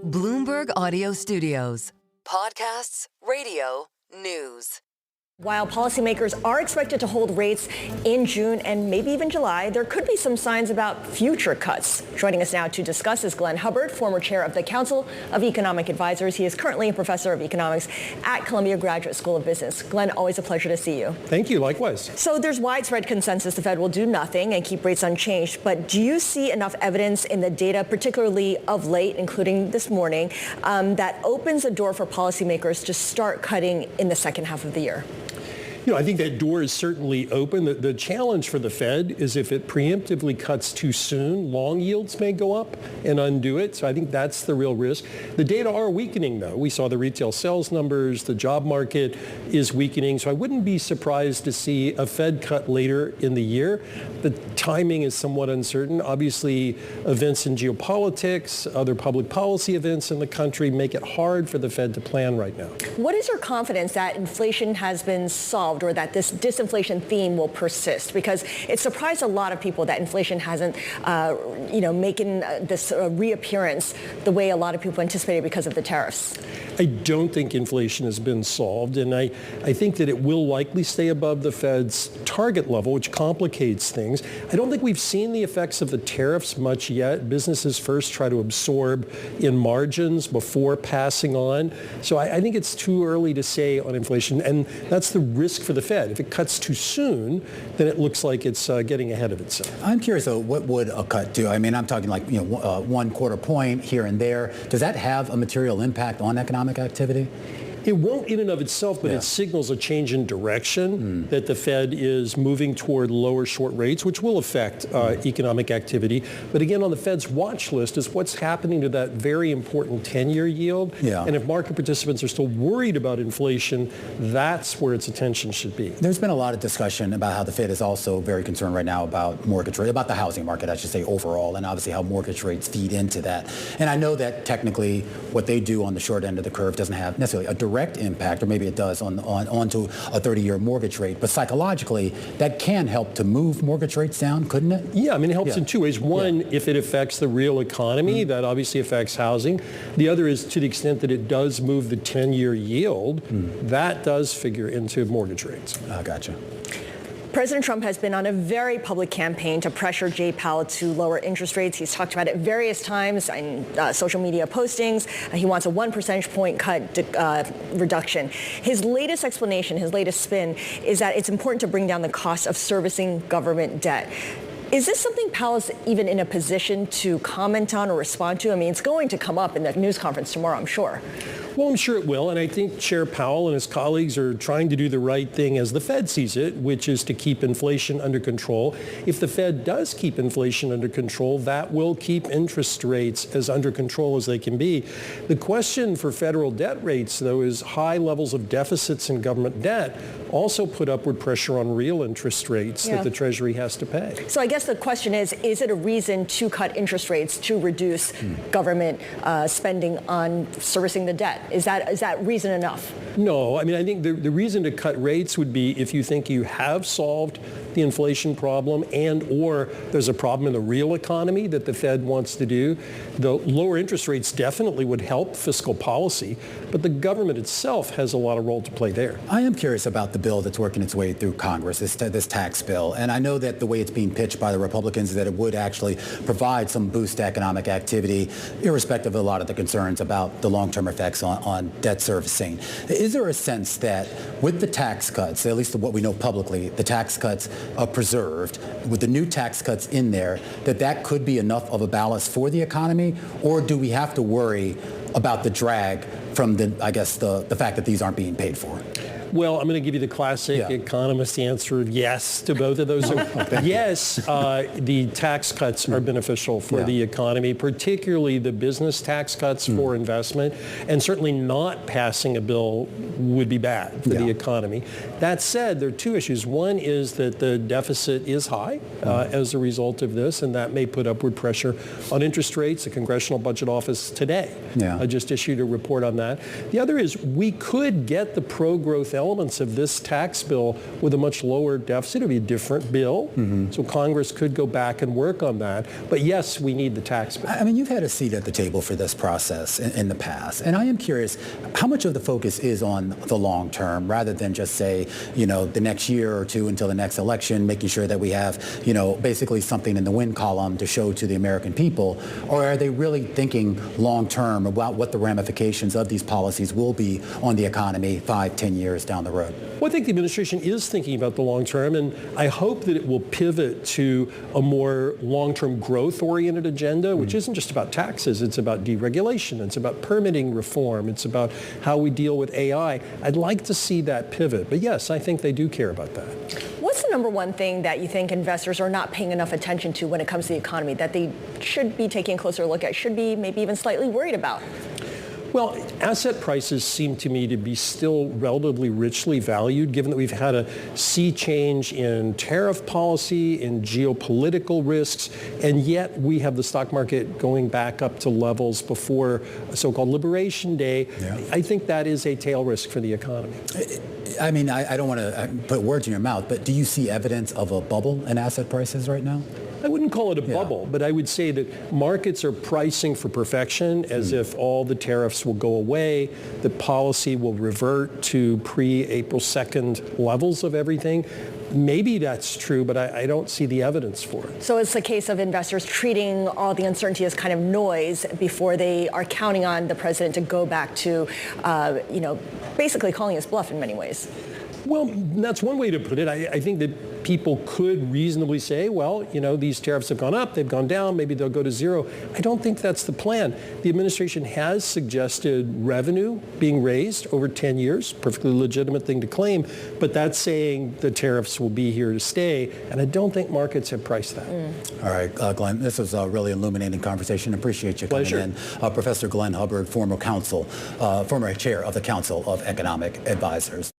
Bloomberg Audio Studios. Podcasts, radio, news. While policymakers are expected to hold rates in June and maybe even July, there could be some signs about future cuts. Joining us now to discuss is Glenn Hubbard, former chair of the Council of Economic Advisors. He is currently a professor of economics at Columbia Graduate School of Business. Glenn, always a pleasure to see you. Thank you. Likewise. So there's widespread consensus the Fed will do nothing and keep rates unchanged. But do you see enough evidence in the data, particularly of late, including this morning, that opens a door for policymakers to start cutting in the second half of the year? I think that door is certainly open. The challenge for the Fed is if it preemptively cuts too soon, long yields may go up and undo it. So I think that's the real risk. The data are weakening, though. We saw the retail sales numbers. The job market is weakening. So I wouldn't be surprised to see a Fed cut later in the year. The timing is somewhat uncertain. Obviously, events in geopolitics, other public policy events in the country make it hard for the Fed to plan right now. What is your confidence that inflation has been solved, or that this disinflation theme will persist? Because it surprised a lot of people that inflation hasn't, making this reappearance the way a lot of people anticipated because of the tariffs. I don't think inflation has been solved, and I think that it will likely stay above the Fed's target level, which complicates things. I don't think we've seen the effects of the tariffs much yet. Businesses first try to absorb in margins before passing on. So I think it's too early to say on inflation, and that's the risk for the Fed. If it cuts too soon, then it looks like it's getting ahead of itself. I'm curious, though, what would a cut do? I mean, I'm talking like 1 quarter point here and there. Does that have a material impact on economic activity? It won't in and of itself, but it signals a change in direction, that the Fed is moving toward lower short rates, which will affect economic activity. But again, on the Fed's watch list is what's happening to that very important 10-year yield. And if market participants are still worried about inflation, that's where its attention should be. There's been a lot of discussion about how the Fed is also very concerned right now about mortgage rate, about the housing market, I should say, overall, and obviously how mortgage rates feed into that. And I know that technically what they do on the short end of the curve doesn't have necessarily a direct impact, or maybe it does onto a 30-year mortgage rate. But psychologically, that can help to move mortgage rates down, couldn't it? Yeah, I mean, it helps in two ways. One, if it affects the real economy, that obviously affects housing. The other is to the extent that it does move the 10-year yield, that does figure into mortgage rates. Gotcha. President Trump has been on a very public campaign to pressure Jay Powell to lower interest rates. He's talked about it various times in social media postings. He wants a 1 percentage point cut reduction. His latest explanation, his latest spin, is that it's important to bring down the cost of servicing government debt. Is this something Powell's even in a position to comment on or respond to? I mean, it's going to come up in the news conference tomorrow, I'm sure. Well, I'm sure it will, and I think Chair Powell and his colleagues are trying to do the right thing as the Fed sees it, which is to keep inflation under control. If the Fed does keep inflation under control, that will keep interest rates as under control as they can be. The question for federal debt rates, though, is high levels of deficits in government debt also put upward pressure on real interest rates that the Treasury has to pay. So I guess the question is it a reason to cut interest rates to reduce government spending on servicing the debt? Is that reason enough? No. I mean, I think the reason to cut rates would be if you think you have solved the inflation problem and or there's a problem in the real economy that the Fed wants to do. The lower interest rates definitely would help fiscal policy, but the government itself has a lot of role to play there. I am curious about the bill that's working its way through Congress, this tax bill. And I know that the way it's being pitched by the Republicans is that it would actually provide some boost to economic activity, irrespective of a lot of the concerns about the long-term effects on debt servicing. Is there a sense that with the tax cuts, at least what we know publicly, the tax cuts are preserved, with the new tax cuts in there, that could be enough of a ballast for the economy? Or do we have to worry about the drag from the fact that these aren't being paid for? Well, I'm going to give you the classic economist answer of yes to both of those. Yes, the tax cuts are beneficial for the economy, particularly the business tax cuts for investment, and certainly not passing a bill would be bad for the economy. That said, there are two issues. One is that the deficit is high as a result of this, and that may put upward pressure on interest rates. The Congressional Budget Office today just issued a report on that. The other is we could get the pro-growth elements of this tax bill with a much lower deficit. It would be a different bill. So Congress could go back and work on that. But yes, we need the tax bill. I mean, you've had a seat at the table for this process in the past. And I am curious, how much of the focus is on the long term rather than just say, the next year or two until the next election, making sure that we have, basically something in the win column to show to the American people? Or are they really thinking long term about what the ramifications of these policies will be on the economy 5-10 years down the road? Well, I think the administration is thinking about the long term, and I hope that it will pivot to a more long-term growth-oriented agenda, which isn't just about taxes. It's about deregulation. It's about permitting reform. It's about how we deal with AI. I'd like to see that pivot. But yes, I think they do care about that. What's the number one thing that you think investors are not paying enough attention to when it comes to the economy that they should be taking a closer look at, should be maybe even slightly worried about? Well, asset prices seem to me to be still relatively richly valued, given that we've had a sea change in tariff policy, in geopolitical risks, and yet we have the stock market going back up to levels before a so-called Liberation Day. Yeah. I think that is a tail risk for the economy. I mean, I don't want to put words in your mouth, but do you see evidence of a bubble in asset prices right now? I wouldn't call it a bubble, but I would say that markets are pricing for perfection as if all the tariffs will go away, that policy will revert to pre-April 2nd levels of everything. Maybe that's true, but I don't see the evidence for it. So it's a case of investors treating all the uncertainty as kind of noise before they are counting on the president to go back to, basically calling his bluff in many ways. Well, that's one way to put it. I think that people could reasonably say, well, these tariffs have gone up, they've gone down, maybe they'll go to zero. I don't think that's the plan. The administration has suggested revenue being raised over 10 years, perfectly legitimate thing to claim, but that's saying the tariffs will be here to stay, and I don't think markets have priced that. All right, Glenn, this was a really illuminating conversation. Appreciate you coming in. Professor Glenn Hubbard, former chair of the Council of Economic Advisors.